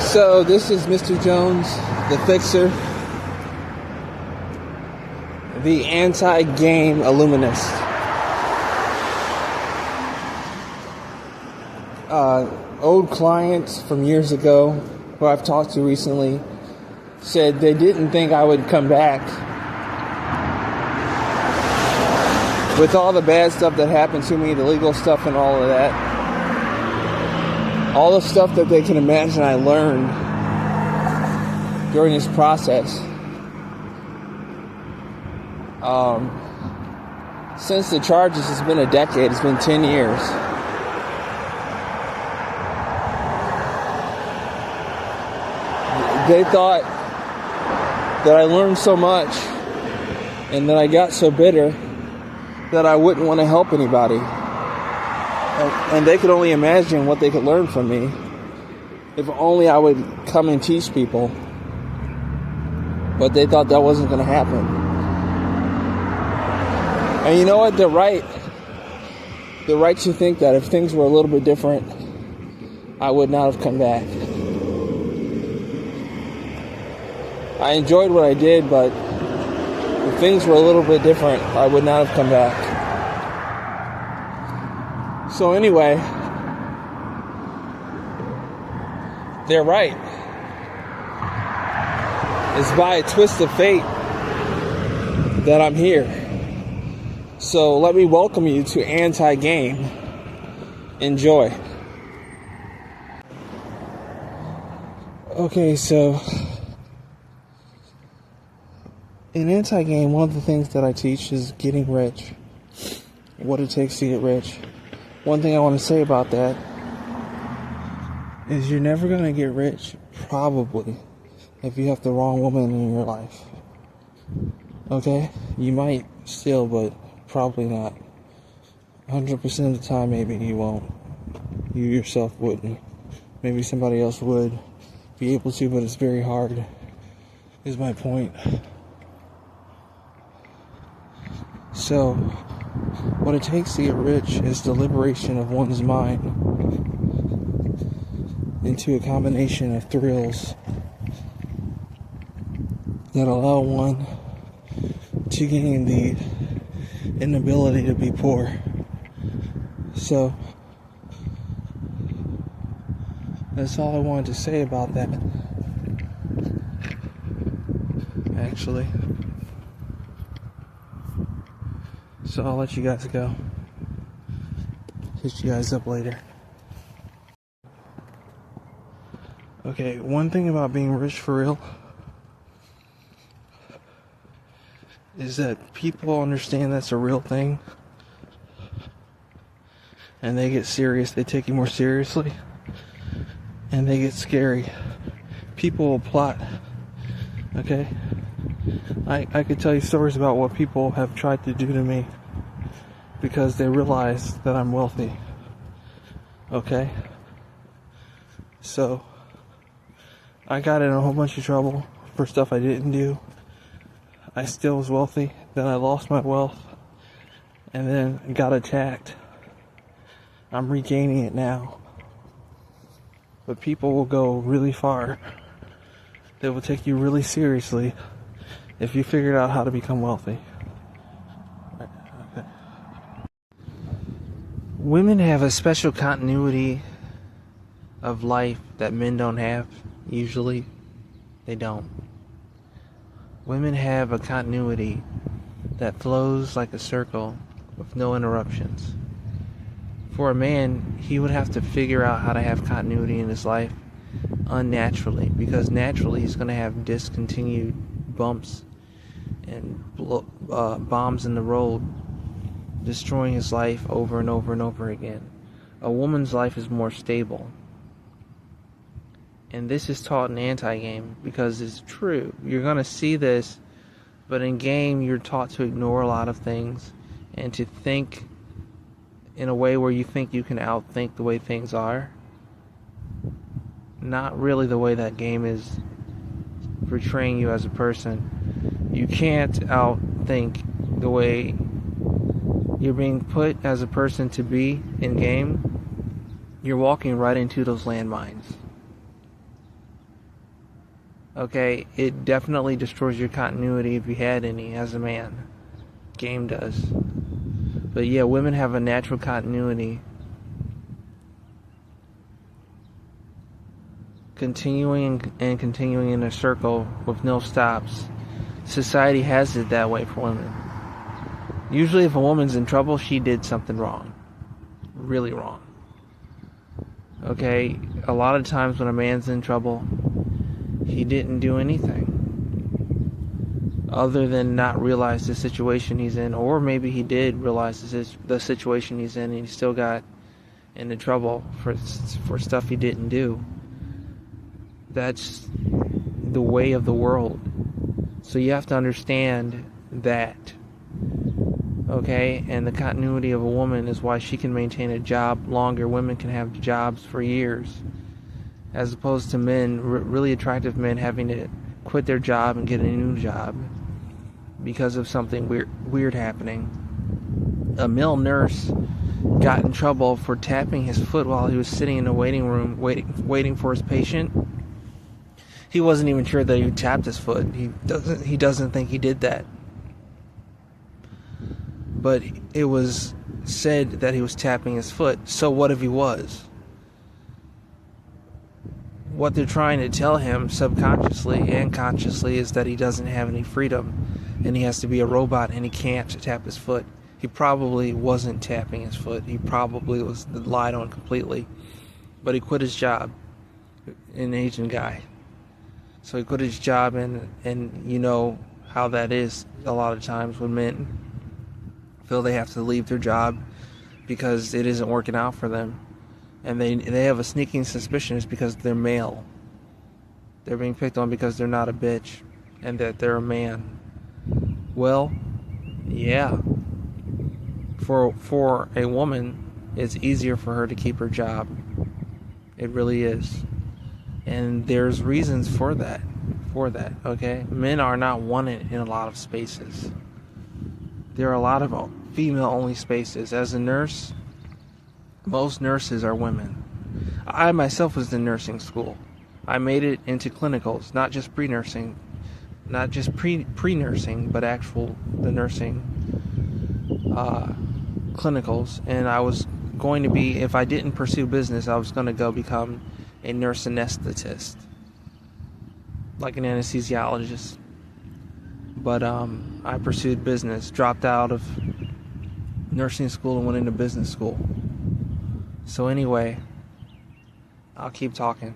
So this is Mr. Jones, the fixer, the anti-game illuminist. Old clients from years ago who I've talked to recently said they didn't think I would come back with all the bad stuff that happened to me, the legal stuff and all of that. All the stuff that they can imagine I learned during this process. Since the charges, it's been a decade. It's been 10 years. They thought that I learned so much and that I got so bitter that I wouldn't want to help anybody. And they could only imagine what they could learn from me if only I would come and teach people. But they thought that wasn't going to happen. And you know what? They're right. They're right to think that if things were a little bit different, I would not have come back. I enjoyed what I did, but if things were a little bit different, I would not have come back. So anyway, they're right. It's by a twist of fate that I'm here. So let me welcome you to Anti-Game. Enjoy. Okay, so in Anti-Game, one of the things that I teach is getting rich. What it takes to get rich. One thing I want to say about that is you're never going to get rich, probably, if you have the wrong woman in your life. Okay? You might still, but probably not. 100% of the time, maybe you won't. You yourself wouldn't. Maybe somebody else would be able to, but it's very hard, is my point. So, what it takes to get rich is the liberation of one's mind into a combination of thrills that allow one to gain the inability to be poor. So, that's all I wanted to say about that. Actually. So I'll let you guys go. Hit you guys up later. Okay, one thing about being rich for real is that people understand that's a real thing. And they get serious, they take you more seriously. And they get scary. People will plot. Okay? I could tell you stories about what people have tried to do to me because they realize that I'm wealthy. Okay? So, I got in a whole bunch of trouble for stuff I didn't do. I still was wealthy. Then I lost my wealth. And then got attacked. I'm regaining it now. But people will go really far. They will take you really seriously if you figured out how to become wealthy. Okay. Women have a special continuity of life that men don't have. Usually, they don't. Women have a continuity that flows like a circle with no interruptions. For a man, he would have to figure out how to have continuity in his life unnaturally, because naturally he's going to have discontinued bumps and bombs in the road, destroying his life over and over and over again. A woman's life is more stable. And this is taught in Anti-Game because it's true. You're going to see this, but in game you're taught to ignore a lot of things and to think in a way where you think you can outthink the way things are. Not really the way that game is portraying you as a person. You can't outthink the way you're being put as a person to be in game. You're walking right into those landmines. Okay, it definitely destroys your continuity if you had any as a man. Game does. But yeah, women have a natural continuity. Continuing and continuing in a circle with no stops. Society has it that way for women. Usually if a woman's in trouble, she did something wrong. Really wrong. Okay, a lot of times when a man's in trouble, he didn't do anything other than not realize the situation he's in, or maybe he did realize the situation he's in and he still got into trouble for stuff he didn't do. That's the way of the world. So you have to understand that. Okay, and the continuity of a woman is why she can maintain a job longer. Women can have jobs for years, as opposed to men, really attractive men, having to quit their job and get a new job because of something weird happening. A male nurse got in trouble for tapping his foot while he was sitting in the waiting room waiting for his patient. He wasn't even sure that he tapped his foot. He doesn't think he did that. But it was said that he was tapping his foot. So what if he was? What they're trying to tell him subconsciously and consciously is that he doesn't have any freedom and he has to be a robot and he can't tap his foot. He probably wasn't tapping his foot. He probably was lied on completely. But he quit his job. An Asian guy. So he quit his job, and you know how that is a lot of times when men feel they have to leave their job because it isn't working out for them. And they have a sneaking suspicion it's because they're male. They're being picked on because they're not a bitch and that they're a man. Well, yeah. For a woman, it's easier for her to keep her job. It really is. And there's reasons for that, okay? Men are not wanted in a lot of spaces. There are a lot of female-only spaces. As a nurse, most nurses are women. I myself was in nursing school. I made it into clinicals, not just pre-nursing, but the nursing clinicals. And I was going to be, if I didn't pursue business, I was going to go become a nurse anesthetist, like an anesthesiologist. But I pursued business, dropped out of nursing school and went into business school. So anyway, I'll keep talking.